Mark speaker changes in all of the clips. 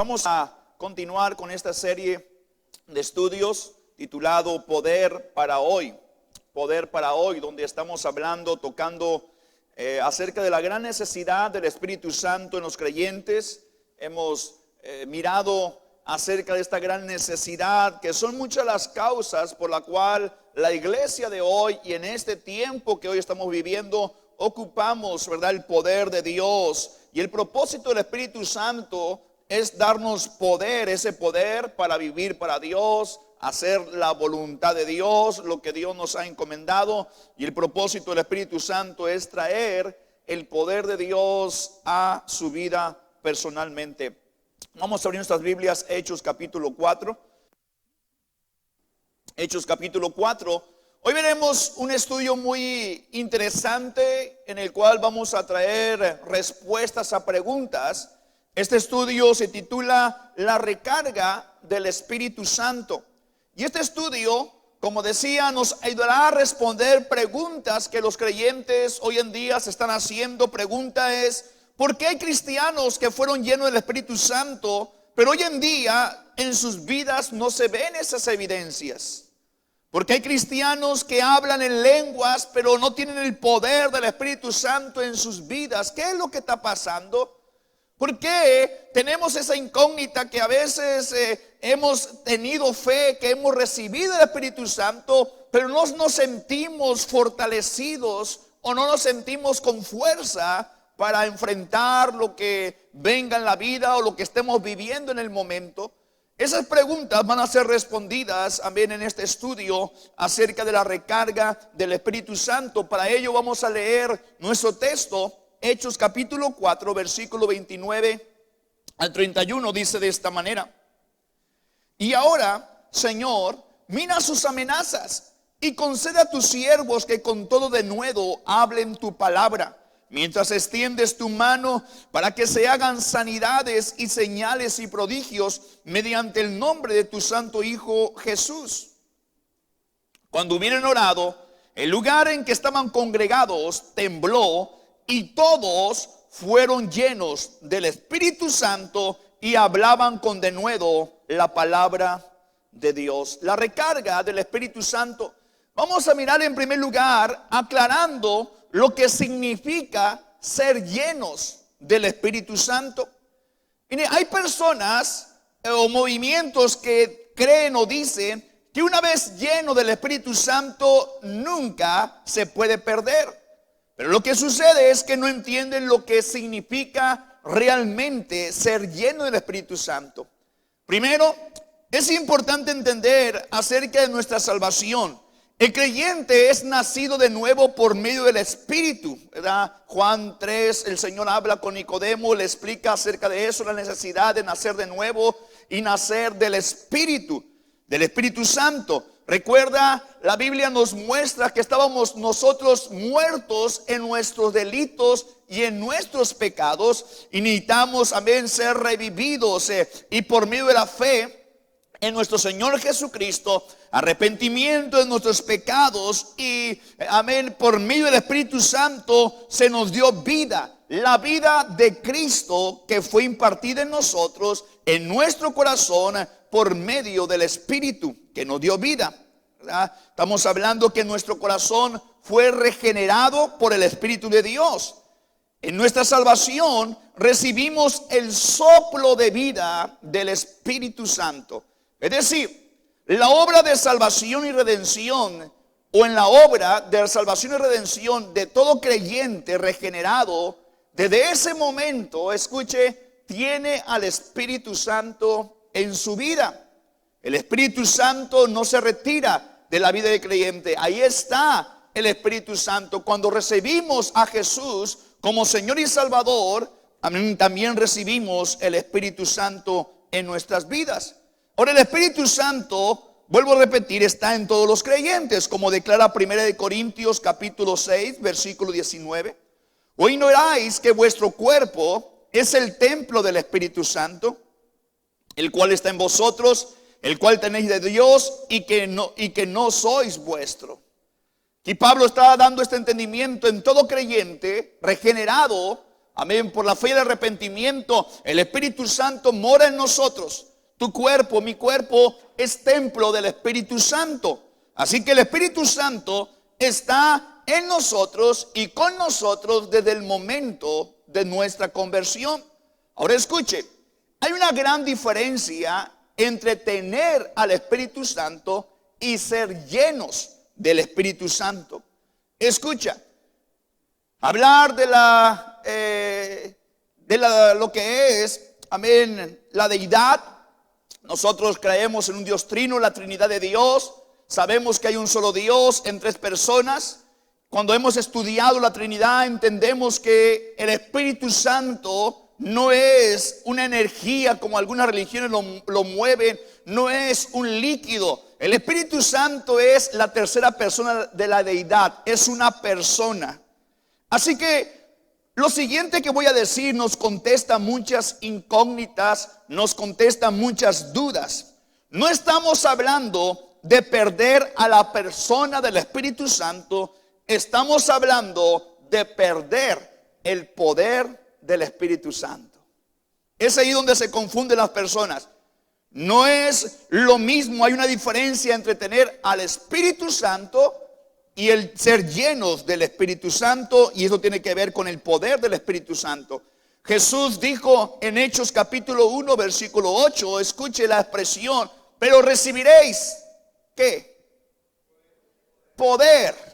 Speaker 1: Vamos a continuar con esta serie de estudios titulado Poder para Hoy. Poder para Hoy, donde estamos hablando, tocando acerca de la gran necesidad del Espíritu Santo en los creyentes. Hemos mirado acerca de esta gran necesidad, que son muchas las causas por la cual la iglesia de hoy y en este tiempo que hoy estamos viviendo ocupamos, ¿verdad?, el poder de Dios. Y el propósito del Espíritu Santo es darnos poder, ese poder para vivir para Dios, hacer la voluntad de Dios, lo que Dios nos ha encomendado. Y el propósito del Espíritu Santo es traer el poder de Dios a su vida personalmente. Vamos a abrir nuestras Biblias, Hechos capítulo 4. Hechos capítulo 4. Hoy veremos un estudio muy interesante en el cual vamos a traer respuestas a preguntas. Este estudio se titula La recarga del Espíritu Santo. Y este estudio, como decía, nos ayudará a responder preguntas que los creyentes hoy en día se están haciendo. Pregunta es: ¿por qué hay cristianos que fueron llenos del Espíritu Santo, pero hoy en día en sus vidas no se ven esas evidencias? Porque hay cristianos que hablan en lenguas, pero no tienen el poder del Espíritu Santo en sus vidas. ¿Qué es lo que está pasando? ¿Por qué tenemos esa incógnita que a veces hemos tenido fe, que hemos recibido el Espíritu Santo, pero no nos sentimos fortalecidos o no nos sentimos con fuerza para enfrentar lo que venga en la vida o lo que estemos viviendo en el momento? Esas preguntas van a ser respondidas también en este estudio acerca de la recarga del Espíritu Santo. Para ello vamos a leer nuestro texto, Hechos capítulo 4, versículo 29 al 31, dice de esta manera: y ahora, Señor, mira sus amenazas y concede a tus siervos que con todo denuedo hablen tu palabra, mientras extiendes tu mano para que se hagan sanidades y señales y prodigios mediante el nombre de tu santo Hijo Jesús. Cuando hubieron orado, el lugar en que estaban congregados tembló y todos fueron llenos del Espíritu Santo y hablaban con denuedo la palabra de Dios. La recarga del Espíritu Santo. Vamos a mirar en primer lugar aclarando lo que significa ser llenos del Espíritu Santo. Mire, hay personas o movimientos que creen o dicen que una vez lleno del Espíritu Santo nunca se puede perder. Pero lo que sucede es que no entienden lo que significa realmente ser lleno del Espíritu Santo. Primero, es importante entender acerca de nuestra salvación. El creyente es nacido de nuevo por medio del Espíritu, ¿verdad? Juan 3, el Señor habla con Nicodemo, le explica acerca de eso, la necesidad de nacer de nuevo y nacer del Espíritu Santo. Recuerda, la Biblia nos muestra que estábamos nosotros muertos en nuestros delitos y en nuestros pecados, y necesitamos también ser revividos y por medio de la fe en nuestro Señor Jesucristo, arrepentimiento de nuestros pecados y, amén, por medio del Espíritu Santo se nos dio vida. La vida de Cristo que fue impartida en nosotros, en nuestro corazón, por medio del Espíritu que nos dio vida, ¿verdad? Estamos hablando que nuestro corazón fue regenerado por el Espíritu de Dios. En nuestra salvación recibimos el soplo de vida del Espíritu Santo. Es decir, la obra de salvación y redención, o en la obra de salvación y redención de todo creyente regenerado, desde ese momento, escuche, tiene al Espíritu Santo en su vida. El Espíritu Santo no se retira de la vida del creyente. Ahí está el Espíritu Santo. Cuando recibimos a Jesús como Señor y Salvador, también recibimos el Espíritu Santo en nuestras vidas. Ahora, el Espíritu Santo, vuelvo a repetir, está en todos los creyentes, como declara 1 Corintios capítulo 6, versículo 19. ¿O ignoráis que vuestro cuerpo es el templo del Espíritu Santo, el cual está en vosotros, el cual tenéis de Dios y que no sois vuestro? Y Pablo está dando este entendimiento en todo creyente regenerado. amén, por la fe y el arrepentimiento, el Espíritu Santo mora en nosotros. Tu cuerpo, mi cuerpo, es templo del Espíritu Santo. Así que el Espíritu Santo está en nosotros y con nosotros desde el momento de nuestra conversión. Ahora escuche, hay una gran diferencia entre tener al Espíritu Santo y ser llenos del Espíritu Santo. Escucha, hablar de lo que es, amén, la deidad. Nosotros creemos en un Dios trino, la Trinidad de Dios. Sabemos que hay un solo Dios en tres personas. Cuando hemos estudiado la Trinidad, entendemos que el Espíritu Santo no es una energía como algunas religiones lo mueven, no es un líquido. El Espíritu Santo es la tercera persona de la deidad, es una persona. Así que lo siguiente que voy a decir nos contesta muchas incógnitas, nos contesta muchas dudas. No estamos hablando de perder a la persona del Espíritu Santo, estamos hablando de perder el poder del Espíritu Santo. Es ahí donde se confunden las personas. No es lo mismo, hay una diferencia entre tener al Espíritu Santo y el ser llenos del Espíritu Santo, y eso tiene que ver con el poder del Espíritu Santo. Jesús dijo en Hechos capítulo 1 versículo 8, escuche la expresión, pero recibiréis, ¿qué? Poder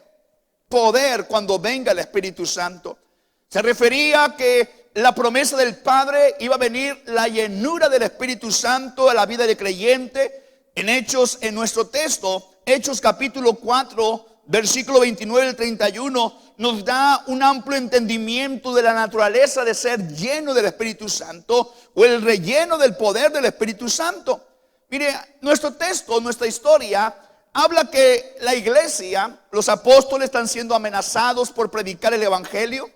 Speaker 1: cuando venga el Espíritu Santo. Se refería a que la promesa del Padre iba a venir la llenura del Espíritu Santo a la vida del creyente. En Hechos, en nuestro texto, Hechos capítulo 4, versículo 29 al 31, nos da un amplio entendimiento de la naturaleza de ser lleno del Espíritu Santo o el relleno del poder del Espíritu Santo. Mire, nuestro texto, nuestra historia, habla que la iglesia, los apóstoles están siendo amenazados por predicar el evangelio.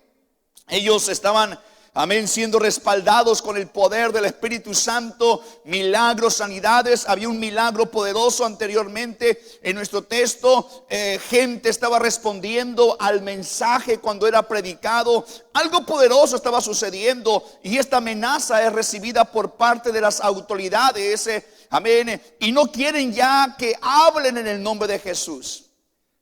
Speaker 1: Ellos estaban, amén, siendo respaldados con el poder del Espíritu Santo, milagros, sanidades. Había un milagro poderoso anteriormente en nuestro texto. Gente estaba respondiendo al mensaje cuando era predicado. Algo poderoso estaba sucediendo y esta amenaza es recibida por parte de las autoridades, amén, y no quieren ya que hablen en el nombre de Jesús.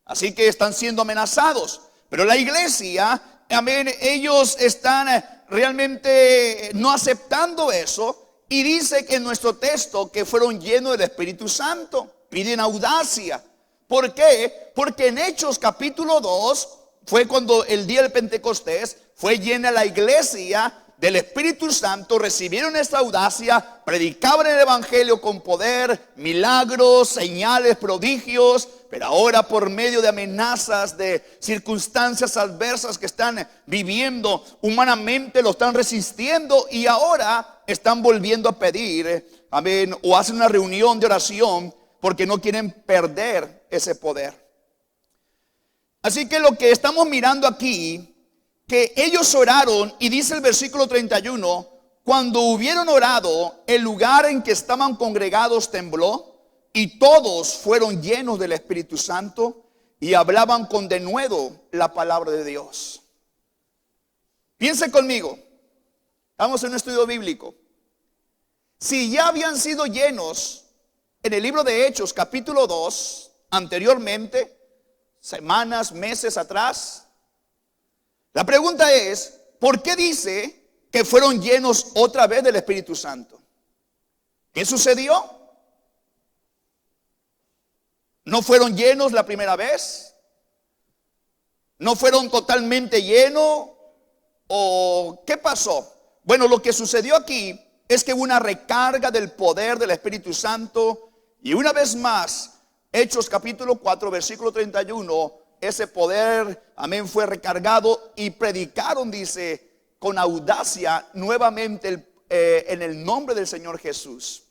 Speaker 1: Así que están siendo amenazados. Pero la iglesia, amén, ellos están realmente no aceptando eso, y dice que en nuestro texto que fueron llenos del Espíritu Santo, piden audacia. ¿Por qué? Porque en Hechos capítulo 2 fue cuando el día del Pentecostés fue llena la iglesia del Espíritu Santo, recibieron esta audacia, predicaban el evangelio con poder, milagros, señales, prodigios. Pero ahora, por medio de amenazas, de circunstancias adversas que están viviendo humanamente, lo están resistiendo, y ahora están volviendo a pedir, amén, o hacen una reunión de oración porque no quieren perder ese poder. Así que lo que estamos mirando aquí, que ellos oraron, y dice el versículo 31, cuando hubieron orado, el lugar en que estaban congregados tembló, y todos fueron llenos del Espíritu Santo y hablaban con denuedo la palabra de Dios. Piense conmigo, estamos en un estudio bíblico. Si ya habían sido llenos en el libro de Hechos capítulo 2 anteriormente, semanas, meses atrás, la pregunta es, ¿por qué dice que fueron llenos otra vez del Espíritu Santo? ¿Qué sucedió? ¿No fueron llenos la primera vez? ¿No fueron totalmente llenos? ¿O qué pasó? Bueno, lo que sucedió aquí es que hubo una recarga del poder del Espíritu Santo, y una vez más, Hechos capítulo 4 versículo 31, ese poder, amén, fue recargado y predicaron, dice, con audacia nuevamente en el nombre del Señor Jesús.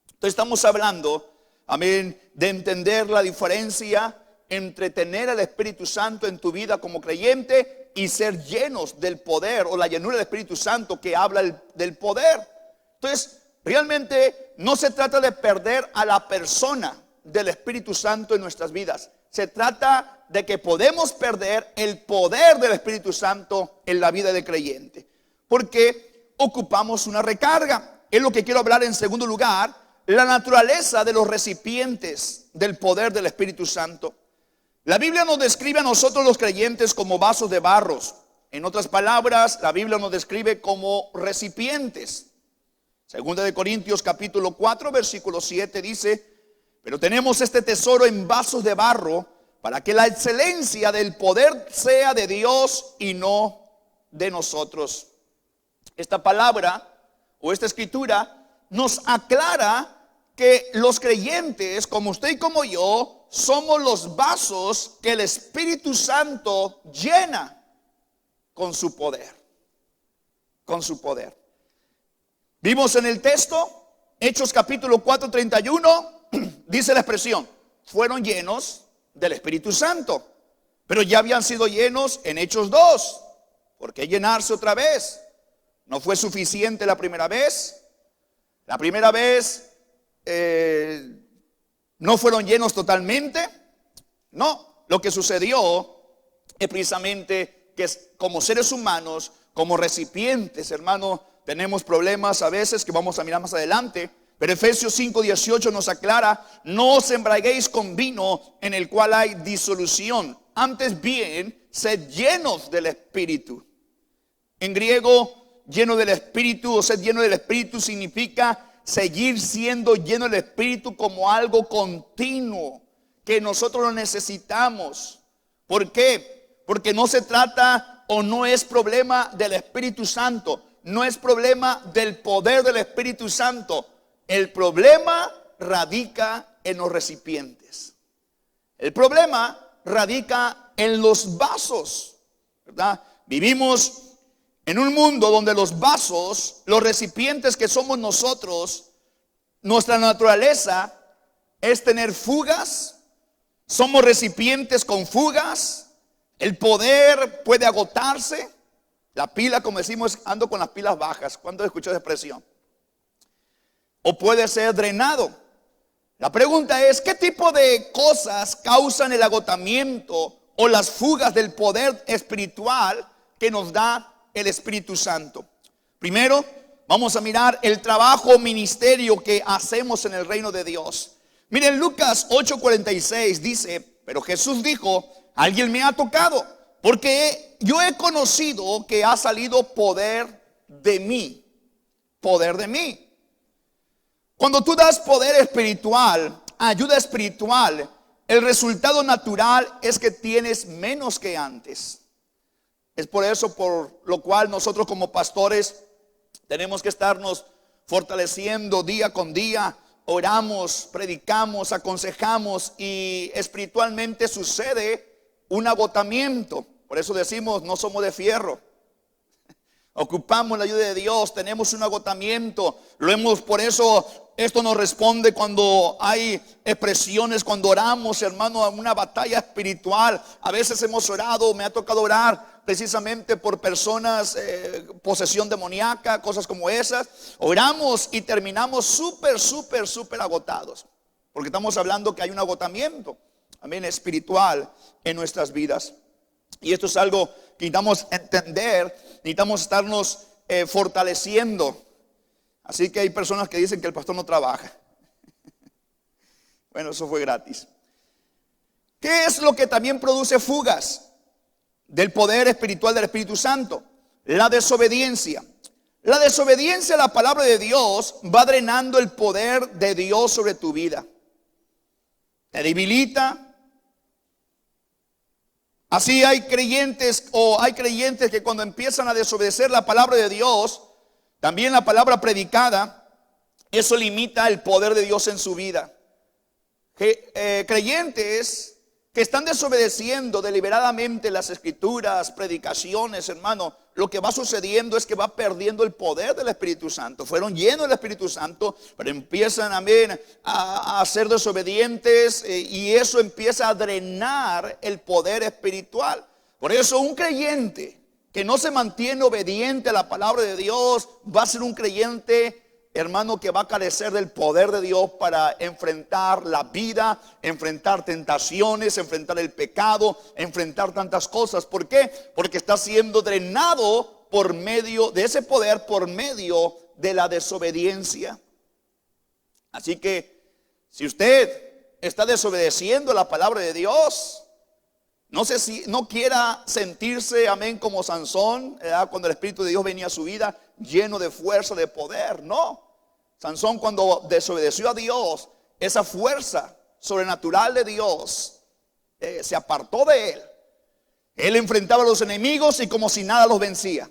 Speaker 1: Entonces estamos hablando, amén, de entender la diferencia entre tener el Espíritu Santo en tu vida como creyente y ser llenos del poder o la llenura del Espíritu Santo que habla del poder. Entonces, realmente no se trata de perder a la persona del Espíritu Santo en nuestras vidas. Se trata de que podemos perder el poder del Espíritu Santo en la vida del creyente. porque ocupamos una recarga. Es lo que quiero hablar en segundo lugar, la naturaleza de los recipientes del poder del Espíritu Santo. La Biblia nos describe a nosotros los creyentes como vasos de barros. En otras palabras, la Biblia nos describe como recipientes. Segunda de Corintios capítulo 4 versículo 7 dice: pero tenemos este tesoro en vasos de barro, para que la excelencia del poder sea de Dios y no de nosotros. Esta palabra o esta escritura nos aclara que los creyentes, como usted y como yo, somos los vasos que el Espíritu Santo llena con su poder. Con su poder. Vimos en el texto, Hechos capítulo 4:31, dice la expresión: fueron llenos del Espíritu Santo. Pero ya habían sido llenos en Hechos 2. ¿Por qué llenarse otra vez? ¿No fue suficiente la primera vez? La primera vez no fueron llenos totalmente. No, lo que sucedió es precisamente que como seres humanos, como recipientes, hermano, tenemos problemas a veces que vamos a mirar más adelante. Pero Efesios 5:18 nos aclara: no os embriaguéis con vino en el cual hay disolución, antes bien sed llenos del Espíritu. En griego, lleno del Espíritu o ser lleno del Espíritu significa seguir siendo lleno del Espíritu como algo continuo, que nosotros lo necesitamos. ¿Por qué? Porque no se trata o no es problema del Espíritu Santo, no es problema del poder del Espíritu Santo. El problema radica en los recipientes. El problema radica en los vasos, ¿verdad? Vivimos en un mundo donde los vasos, los recipientes que somos nosotros, nuestra naturaleza es tener fugas. Somos recipientes con fugas. El poder puede agotarse. La pila, como decimos, ando con las pilas bajas. ¿Cuándo escuchó esa expresión? O puede ser drenado. La pregunta es: ¿qué tipo de cosas causan el agotamiento o las fugas del poder espiritual que nos da el Espíritu Santo? Primero, vamos a mirar el trabajo o ministerio que hacemos en el reino de Dios. Miren, Lucas 8:46 dice: pero Jesús dijo: alguien me ha tocado, porque yo he conocido que ha salido poder de mí. Poder de mí. Cuando tú das poder espiritual, ayuda espiritual, el resultado natural es que tienes menos que antes. Es por eso por lo cual nosotros como pastores tenemos que estarnos fortaleciendo día con día. Oramos, predicamos, aconsejamos y espiritualmente sucede un agotamiento. Por eso decimos: no somos de fierro. Ocupamos la ayuda de Dios, tenemos un agotamiento. Por eso esto nos responde cuando hay expresiones, cuando oramos, hermano, a una batalla espiritual. A veces hemos orado, me ha tocado orar precisamente por personas, posesión demoníaca, cosas como esas. Oramos y terminamos súper agotados. Porque estamos hablando que hay un agotamiento, amén, espiritual en nuestras vidas. Y esto es algo que necesitamos entender, necesitamos estarnos fortaleciendo. Así que hay personas que dicen que el pastor no trabaja. Bueno, eso fue gratis. ¿Qué es lo que también produce fugas del poder espiritual del Espíritu Santo? La desobediencia. La desobediencia a la palabra de Dios va drenando el poder de Dios sobre tu vida. Te debilita. Así hay creyentes que cuando empiezan a desobedecer la palabra de Dios, también la palabra predicada, eso limita el poder de Dios en su vida. Creyentes que están desobedeciendo deliberadamente las escrituras, predicaciones, hermano, lo que va sucediendo es que va perdiendo el poder del Espíritu Santo. Fueron llenos del Espíritu Santo, pero empiezan a ser desobedientes y eso empieza a drenar el poder espiritual. Por eso un creyente que no se mantiene obediente a la palabra de Dios va a ser un creyente, hermano, que va a carecer del poder de Dios para enfrentar la vida, enfrentar tentaciones, enfrentar el pecado, enfrentar tantas cosas. ¿Por qué? Porque está siendo drenado por medio de ese poder, por medio de la desobediencia. Así que si usted está desobedeciendo la palabra de Dios, no sé si no quiera sentirse, amén, como Sansón, cuando el Espíritu de Dios venía a su vida lleno de fuerza, de poder. No, Sansón, cuando desobedeció a Dios, esa fuerza sobrenatural de Dios se apartó de él. Él enfrentaba a los enemigos y como si nada los vencía.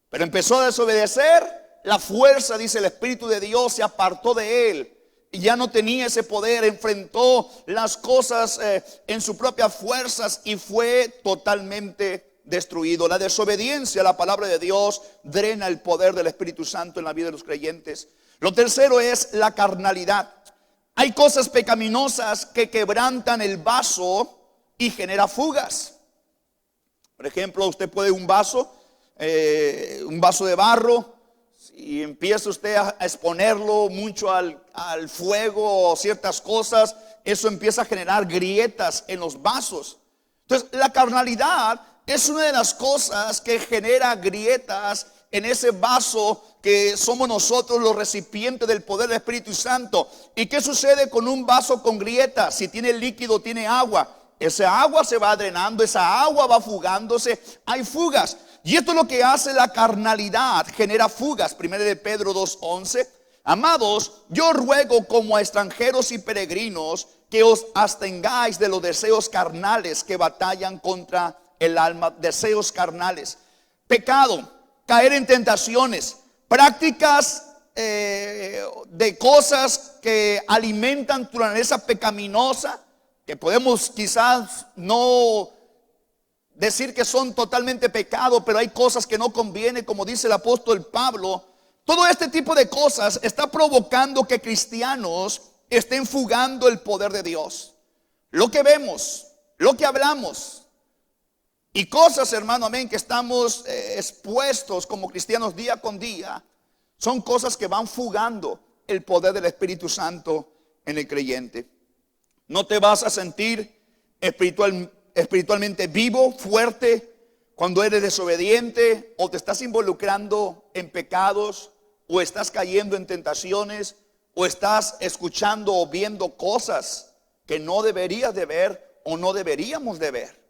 Speaker 1: Pero empezó a desobedecer, la fuerza, dice el Espíritu de Dios, se apartó de él. Y ya no tenía ese poder, enfrentó las cosas en sus propias fuerzas y fue totalmente destruido. La desobediencia a la palabra de Dios drena el poder del Espíritu Santo en la vida de los creyentes. Lo tercero es la carnalidad. Hay cosas pecaminosas que quebrantan el vaso y genera fugas. Por ejemplo, usted puede un vaso de barro, y empieza usted a exponerlo mucho al fuego o ciertas cosas, eso empieza a generar grietas en los vasos. Entonces, la carnalidad es una de las cosas que genera grietas en ese vaso que somos nosotros, los recipientes del poder del Espíritu Santo. ¿Y qué sucede con un vaso con grietas? Si tiene líquido, tiene agua. Esa agua se va drenando, esa agua va fugándose, hay fugas. Y esto es lo que hace la carnalidad, genera fugas. 1 de Pedro 2:11. Amados, yo ruego como a extranjeros y peregrinos que os abstengáis de los deseos carnales que batallan contra el alma. Deseos carnales, pecado, caer en tentaciones, prácticas de cosas que alimentan tu naturaleza pecaminosa, que podemos quizás no decir que son totalmente pecado, pero hay cosas que no conviene, como dice el apóstol Pablo. Todo este tipo de cosas está provocando que cristianos estén fugando el poder de Dios. Lo que vemos, lo que hablamos y cosas, hermano, amén, que estamos expuestos como cristianos día con día, son cosas que van fugando el poder del Espíritu Santo en el creyente. No te vas a sentir espiritualmente vivo, fuerte, cuando eres desobediente o te estás involucrando en pecados o estás cayendo en tentaciones o estás escuchando o viendo cosas que no deberías de ver o no deberíamos de ver.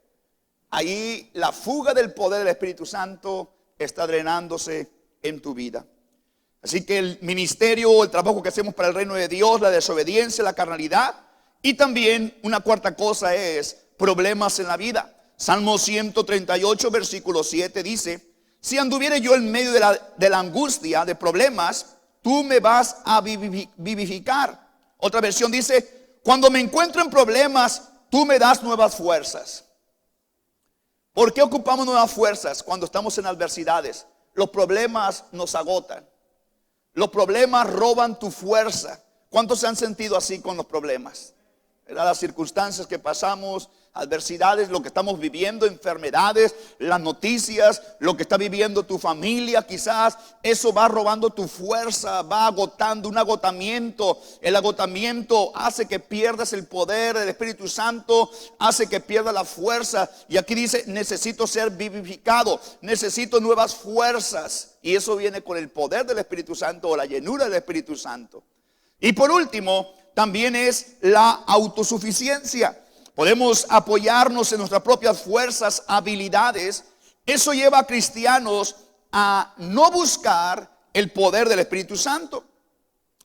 Speaker 1: Ahí la fuga del poder del Espíritu Santo está drenándose en tu vida. Así que el ministerio, el trabajo que hacemos para el reino de Dios, la desobediencia, la carnalidad, y también una cuarta cosa es problemas en la vida. Salmo 138 versículo 7 dice: si anduviere yo en medio de la angustia, de problemas, tú me vas a vivificar. Otra versión dice: cuando me encuentro en problemas, tú me das nuevas fuerzas. ¿Por qué ocupamos nuevas fuerzas cuando estamos en adversidades? Los problemas nos agotan. Los problemas roban tu fuerza. ¿Cuántos se han sentido así con los problemas? Las circunstancias que pasamos, adversidades, lo que estamos viviendo, enfermedades, las noticias, lo que está viviendo tu familia, quizás eso va robando tu fuerza, va agotando, un agotamiento. El agotamiento hace que pierdas el poder del Espíritu Santo, hace que pierdas la fuerza. Y aquí dice: necesito ser vivificado, necesito nuevas fuerzas. Y eso viene con el poder del Espíritu Santo o la llenura del Espíritu Santo. Y por último, también es la autosuficiencia. Podemos apoyarnos en nuestras propias fuerzas, habilidades. Eso lleva a cristianos a no buscar el poder del Espíritu Santo.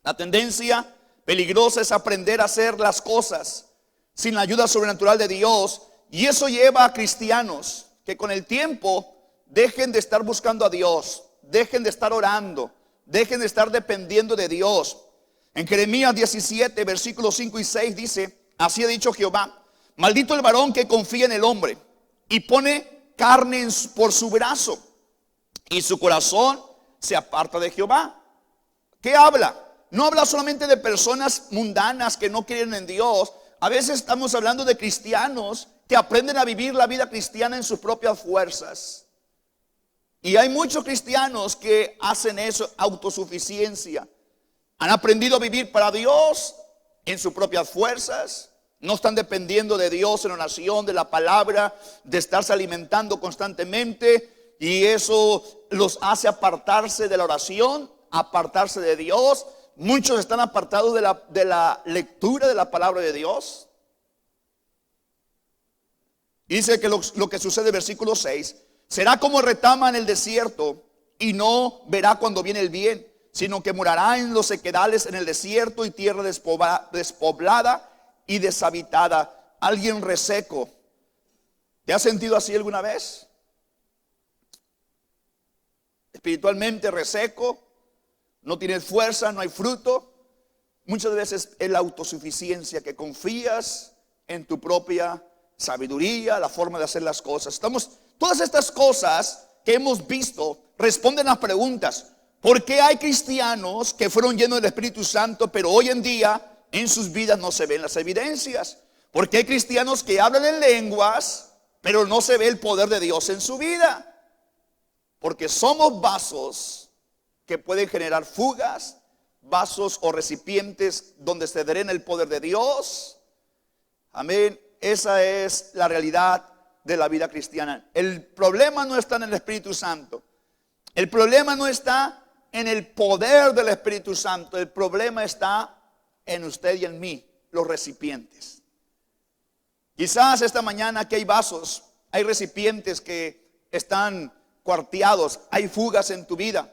Speaker 1: La tendencia peligrosa es aprender a hacer las cosas sin la ayuda sobrenatural de Dios. Y eso lleva a cristianos que con el tiempo dejen de estar buscando a Dios, dejen de estar orando, dejen de estar dependiendo de Dios. En Jeremías 17, versículos 5 y 6 dice: así ha dicho Jehová: maldito el varón que confía en el hombre y pone carne por su brazo, y su corazón se aparta de Jehová. ¿Qué habla? No habla solamente de personas mundanas que no creen en Dios. A veces estamos hablando de cristianos que aprenden a vivir la vida cristiana en sus propias fuerzas. Y hay muchos cristianos que hacen eso, autosuficiencia. Han aprendido a vivir para Dios en sus propias fuerzas. No están dependiendo de Dios en oración, de la palabra, de estarse alimentando constantemente. y eso los hace apartarse de la oración, apartarse de Dios. Muchos están apartados de la lectura de la palabra de Dios. Dice que lo que sucede en versículo 6, será como retama en el desierto y no verá cuando viene el bien, sino que morará en los sequedales en el desierto y tierra despoblada y deshabitada. Alguien reseco. ¿Te has sentido así alguna vez? Espiritualmente reseco, no tienes fuerza, no hay fruto. Muchas veces es la autosuficiencia, que confías en tu propia sabiduría, la forma de hacer las cosas. Todas estas cosas que hemos visto responden a preguntas. ¿Por qué hay cristianos que fueron llenos del Espíritu Santo, pero hoy en día en sus vidas no se ven las evidencias? ¿Por qué hay cristianos que hablan en lenguas, pero no se ve el poder de Dios en su vida? Porque somos vasos que pueden generar fugas, vasos o recipientes donde se drena el poder de Dios. Amén. Esa es la realidad de la vida cristiana. El problema no está en el Espíritu Santo. El problema no está en el poder del Espíritu Santo. El problema está en usted y en mí, los recipientes. Quizás esta mañana aquí hay vasos, hay recipientes que están cuarteados, hay fugas en tu vida,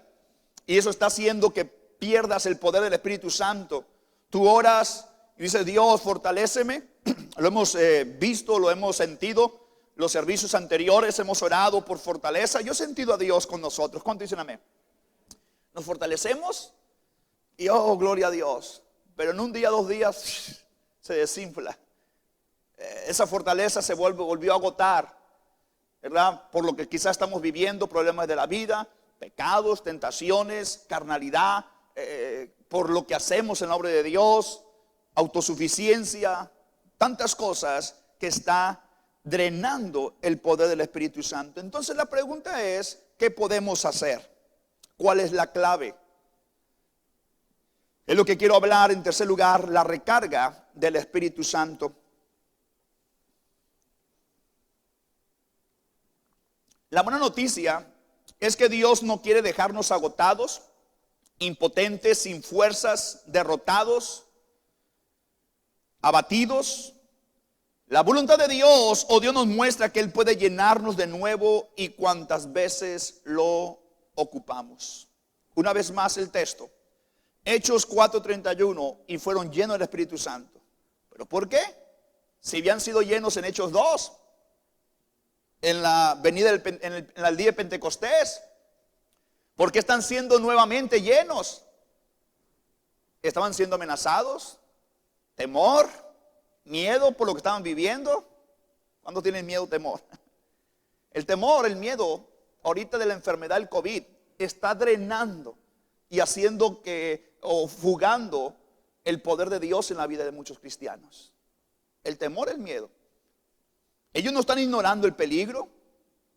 Speaker 1: y eso está haciendo que pierdas el poder del Espíritu Santo. Tú oras y dices: Dios, fortaléceme. Lo hemos visto, lo hemos sentido. Los servicios anteriores hemos orado por fortaleza. Yo he sentido a Dios con nosotros. ¿Cuánto dicen amén? Nos fortalecemos y oh, gloria a Dios. Pero en un día, 2 días se desinfla. Esa fortaleza se volvió a agotar, ¿verdad? Por lo que quizás estamos viviendo, problemas de la vida, pecados, tentaciones, carnalidad, por lo que hacemos en la obra de Dios, autosuficiencia, tantas cosas que está drenando el poder del Espíritu Santo. Entonces la pregunta es: ¿qué podemos hacer? ¿Cuál es la clave? Es lo que quiero hablar. En tercer lugar, la recarga del Espíritu Santo. La buena noticia es que Dios no quiere dejarnos agotados, impotentes, sin fuerzas, derrotados, abatidos. La voluntad de Dios, Dios nos muestra que Él puede llenarnos de nuevo y cuantas veces lo ocupamos. Una vez más el texto, Hechos 4:31, y fueron llenos del Espíritu Santo. ¿Pero por qué? Si habían sido llenos en Hechos 2, en la venida en el día de Pentecostés. ¿Por qué están siendo nuevamente llenos? ¿Estaban siendo amenazados? ¿Temor? ¿Miedo por lo que estaban viviendo? ¿Cuándo tienen miedo o temor? El temor, el miedo ahorita de la enfermedad del COVID está drenando y haciendo fugando el poder de Dios en la vida de muchos cristianos. El temor, el miedo. Ellos no están ignorando el peligro,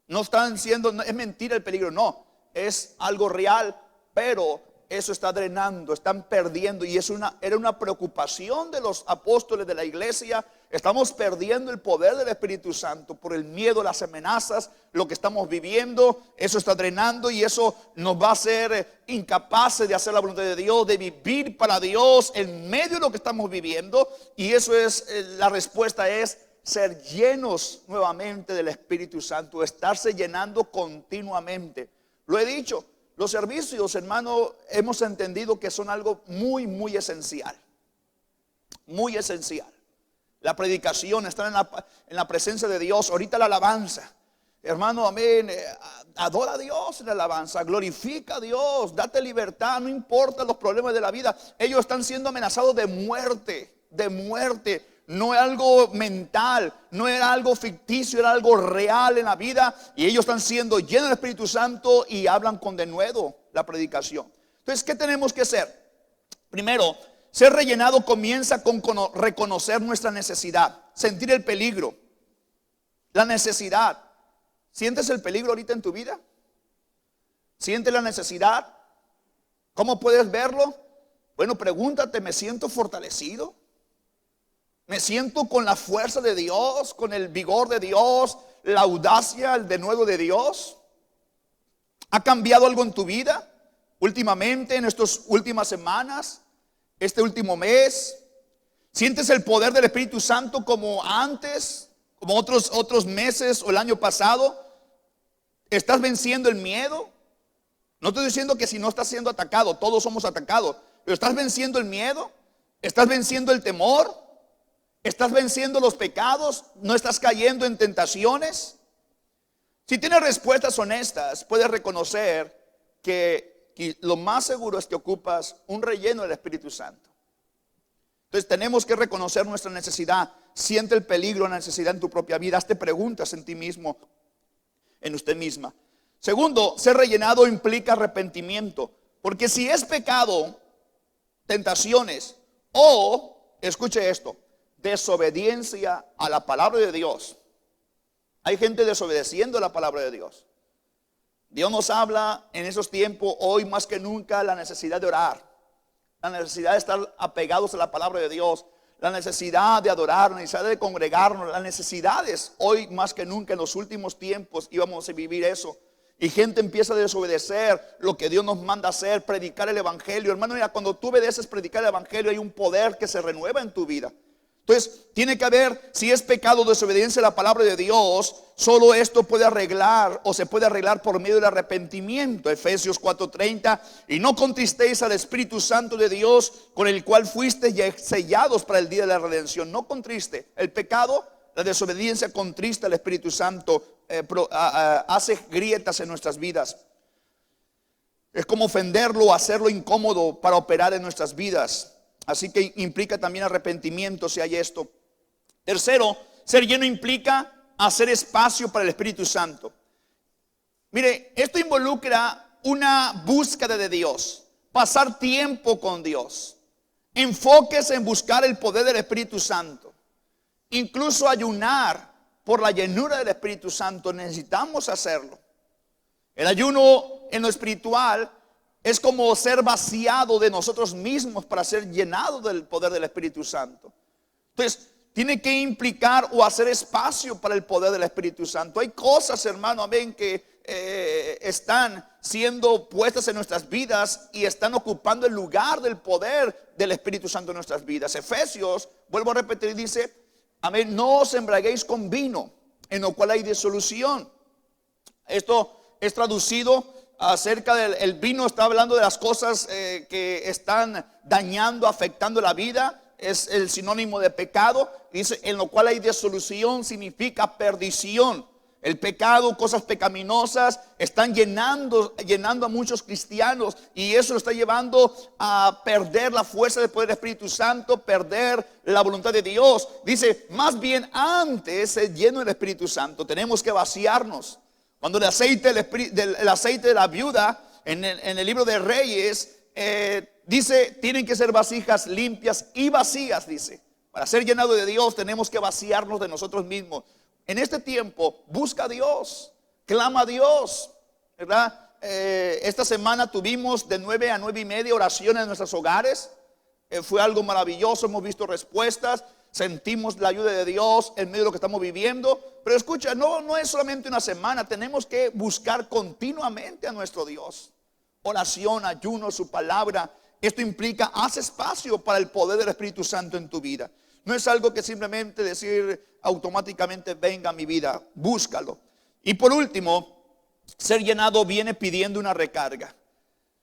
Speaker 1: no están siendo, es mentira el peligro, no, es algo real, pero eso está drenando, están perdiendo, y era una preocupación de los apóstoles de la iglesia. Estamos perdiendo el poder del Espíritu Santo por el miedo, las amenazas, lo que estamos viviendo. Eso está drenando y eso nos va a hacer incapaces de hacer la voluntad de Dios, de vivir para Dios en medio de lo que estamos viviendo. Y eso es, la respuesta es ser llenos nuevamente del Espíritu Santo, estarse llenando continuamente. Lo he dicho, los servicios, hermano, hemos entendido que son algo muy, muy esencial. Muy esencial. La predicación, estar en la presencia de Dios. Ahorita la alabanza. Hermano, amén. Adora a Dios en la alabanza. Glorifica a Dios. Date libertad. No importa los problemas de la vida. Ellos están siendo amenazados de muerte. De muerte. No es algo mental, no era algo ficticio, era algo real en la vida. Y ellos están siendo llenos del Espíritu Santo y hablan con denuedo la predicación. Entonces, ¿qué tenemos que hacer? Primero, ser rellenado comienza con reconocer nuestra necesidad, sentir el peligro, la necesidad. ¿Sientes el peligro ahorita en tu vida? ¿Sientes la necesidad? ¿Cómo puedes verlo? Bueno, pregúntate, ¿me siento fortalecido? ¿Me siento con la fuerza de Dios, con el vigor de Dios, la audacia, el denuedo de Dios? ¿Ha cambiado algo en tu vida últimamente, en estas últimas semanas, este último mes? ¿Sientes el poder del Espíritu Santo como antes, como otros meses o el año pasado? ¿Estás venciendo el miedo? No estoy diciendo que si no estás siendo atacado, todos somos atacados, pero ¿estás venciendo el miedo? ¿Estás venciendo el temor? ¿Estás venciendo los pecados? ¿No estás cayendo en tentaciones? Si tienes respuestas honestas, puedes reconocer que lo más seguro es que ocupas un relleno del Espíritu Santo. Entonces tenemos que reconocer nuestra necesidad. Siente el peligro, la necesidad en tu propia vida. Hazte preguntas en ti mismo, en usted misma. Segundo, ser rellenado implica arrepentimiento. Porque si es pecado, tentaciones o, escuche esto, desobediencia a la palabra de Dios. Hay gente desobedeciendo la palabra de Dios. Dios nos habla en esos tiempos, hoy más que nunca, la necesidad de orar, la necesidad de estar apegados a la palabra de Dios, la necesidad de adorar, la necesidad de congregarnos, las necesidades hoy más que nunca en los últimos tiempos íbamos a vivir eso. Y gente empieza a desobedecer lo que Dios nos manda hacer, predicar el evangelio. Hermano, mira, cuando tú obedeces predicar el evangelio hay un poder que se renueva en tu vida. Entonces, tiene que haber, si es pecado, desobediencia a la palabra de Dios, solo esto puede arreglar o se puede arreglar por medio del arrepentimiento. Efesios 4:30, y no contristéis al Espíritu Santo de Dios, con el cual fuisteis sellados para el día de la redención. No contriste. El pecado, la desobediencia contrista al Espíritu Santo, hace grietas en nuestras vidas. Es como ofenderlo, hacerlo incómodo para operar en nuestras vidas. Así que implica también arrepentimiento si hay esto. Tercero, ser lleno implica hacer espacio para el Espíritu Santo. Mire, esto involucra una búsqueda de Dios, pasar tiempo con Dios, enfoques en buscar el poder del Espíritu Santo, incluso ayunar por la llenura del Espíritu Santo. Necesitamos hacerlo. El ayuno en lo espiritual es como ser vaciado de nosotros mismos para ser llenado del poder del Espíritu Santo. Entonces, tiene que implicar o hacer espacio para el poder del Espíritu Santo. Hay cosas, hermano, amén, que están siendo puestas en nuestras vidas y están ocupando el lugar del poder del Espíritu Santo en nuestras vidas. Efesios, vuelvo a repetir, dice, amén, no os embriaguéis con vino, en lo cual hay disolución. Esto es traducido acerca del vino, está hablando de las cosas que están dañando, afectando la vida. Es el sinónimo de pecado. Dice, en lo cual hay disolución, significa perdición. El pecado, cosas pecaminosas, están llenando a muchos cristianos, y eso está llevando a perder la fuerza del poder del Espíritu Santo, perder la voluntad de Dios. Dice, más bien antes de ser lleno del Espíritu Santo, tenemos que vaciarnos. Cuando el aceite de la viuda en el libro de Reyes dice, tienen que ser vasijas limpias y vacías, dice. Para ser llenado de Dios tenemos que vaciarnos de nosotros mismos. En este tiempo busca a Dios, clama a Dios, ¿verdad? Esta semana tuvimos de 9 a 9 y media oraciones en nuestros hogares. Fue algo maravilloso, hemos visto respuestas. Sentimos la ayuda de Dios en medio de lo que estamos viviendo. Pero escucha, no es solamente una semana. Tenemos que buscar continuamente a nuestro Dios. Oración, ayuno, su palabra. Esto implica, haz espacio para el poder del Espíritu Santo en tu vida. No es algo que simplemente decir automáticamente venga a mi vida. Búscalo. Y por último, ser llenado viene pidiendo una recarga.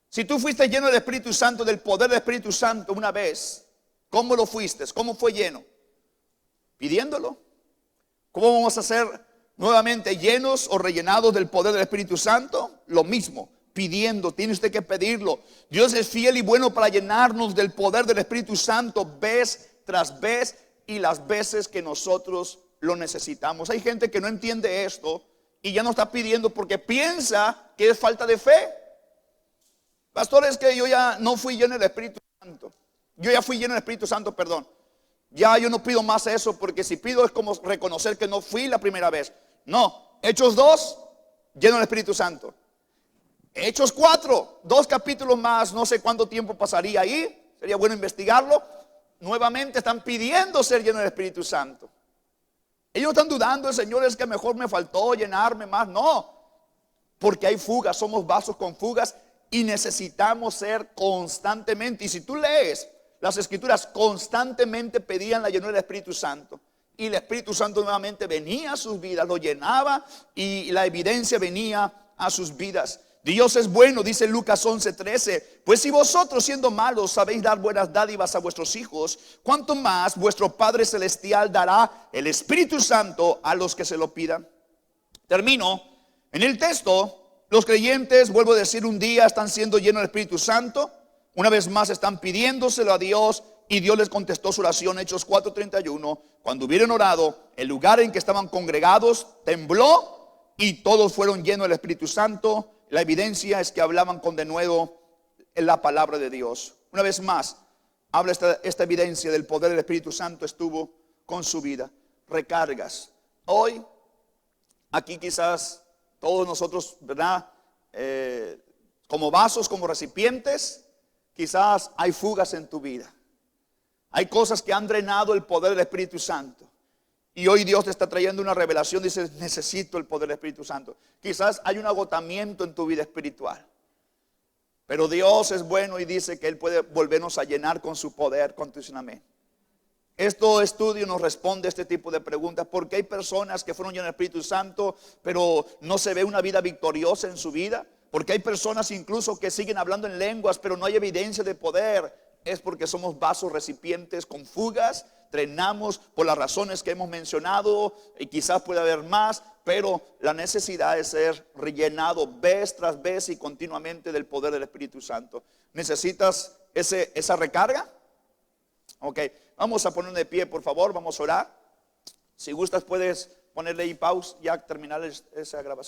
Speaker 1: Si tú fuiste lleno del Espíritu Santo, del poder del Espíritu Santo una vez, ¿cómo lo fuiste? ¿Cómo fue lleno? Pidiéndolo. ¿Cómo vamos a ser nuevamente llenos o rellenados del poder del Espíritu Santo? Lo mismo, pidiendo. Tiene usted que pedirlo. Dios es fiel y bueno para llenarnos del poder del Espíritu Santo vez tras vez y las veces que nosotros lo necesitamos. Hay gente que no entiende esto y ya no está pidiendo porque piensa que es falta de fe. Pastor, es que yo ya no fui lleno del Espíritu Santo. Yo ya fui lleno del Espíritu Santo, perdón. Ya yo no pido más eso, porque si pido es como reconocer que no fui la primera vez. No, Hechos 2, lleno del Espíritu Santo. Hechos 4, 2 capítulos más, no sé cuánto tiempo pasaría ahí. Sería bueno investigarlo. Nuevamente están pidiendo ser lleno del Espíritu Santo. Ellos no están dudando, el Señor, es que mejor me faltó llenarme más. No, porque hay fugas, somos vasos con fugas y necesitamos ser constantemente. Y si tú lees las escrituras, constantemente pedían la llenura del Espíritu Santo. Y el Espíritu Santo nuevamente venía a sus vidas, lo llenaba y la evidencia venía a sus vidas. Dios es bueno, dice Lucas 11:13. Pues si vosotros siendo malos sabéis dar buenas dádivas a vuestros hijos, ¿cuánto más vuestro Padre Celestial dará el Espíritu Santo a los que se lo pidan? Termino. En el texto, los creyentes, vuelvo a decir, un día están siendo llenos del Espíritu Santo. Una vez más están pidiéndoselo a Dios y Dios les contestó su oración. Hechos 4:31. Cuando hubieron orado, el lugar en que estaban congregados tembló y todos fueron llenos del Espíritu Santo. La evidencia es que hablaban con denuedo en la palabra de Dios. Una vez más, habla esta evidencia del poder del Espíritu Santo estuvo con su vida. Recargas. Hoy, aquí quizás todos nosotros, ¿verdad? Como vasos, como recipientes, quizás hay fugas en tu vida. Hay cosas que han drenado el poder del Espíritu Santo. Y hoy Dios te está trayendo una revelación. Dices, necesito el poder del Espíritu Santo. Quizás hay un agotamiento en tu vida espiritual. Pero Dios es bueno y dice que Él puede volvernos a llenar con su poder. Constitución, amén. Este estudio nos responde a este tipo de preguntas. Porque hay personas que fueron llenas del Espíritu Santo, pero no se ve una vida victoriosa en su vida. Porque hay personas incluso que siguen hablando en lenguas, pero no hay evidencia de poder. Es porque somos vasos recipientes con fugas. Drenamos por las razones que hemos mencionado. Y quizás pueda haber más, pero la necesidad es ser rellenado vez tras vez y continuamente del poder del Espíritu Santo. ¿Necesitas esa recarga? Ok, vamos a ponernos de pie, por favor. Vamos a orar. Si gustas puedes ponerle ahí pausa, ya terminar esa grabación.